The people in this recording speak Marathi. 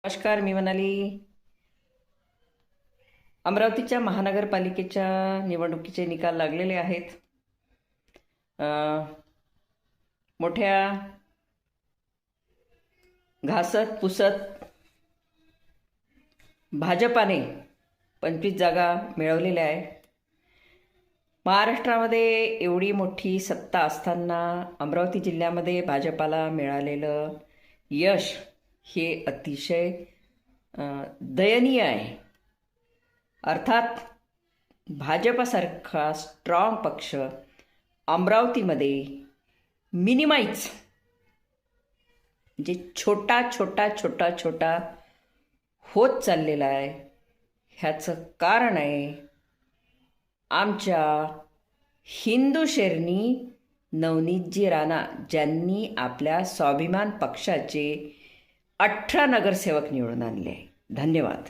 नमस्कार, मी म्हणाली अमरावतीच्या महानगरपालिकेच्या निवडणुकीचे निकाल लागलेले आहेत. मोठ्या घासत पुसत भाजपाने 25 जागा मिळवलेल्या आहे. महाराष्ट्रामध्ये एवढी मोठी सत्ता असताना अमरावती जिल्ह्यामध्ये भाजपाला मिळालेलं यश हे अतिशय दयनीय आहे. अर्थात भाजपासारखा स्ट्रॉंग पक्ष अमरावतीमध्ये मिनिमाइज म्हणजे छोटा होत चाललेला आहे. ह्याचं कारण आहे आमच्या हिंदू शेरनी नवनीतजी राणा, ज्यांनी आपल्या स्वाभिमान पक्षाचे 18 नगरसेवक निवडून आणले. धन्यवाद.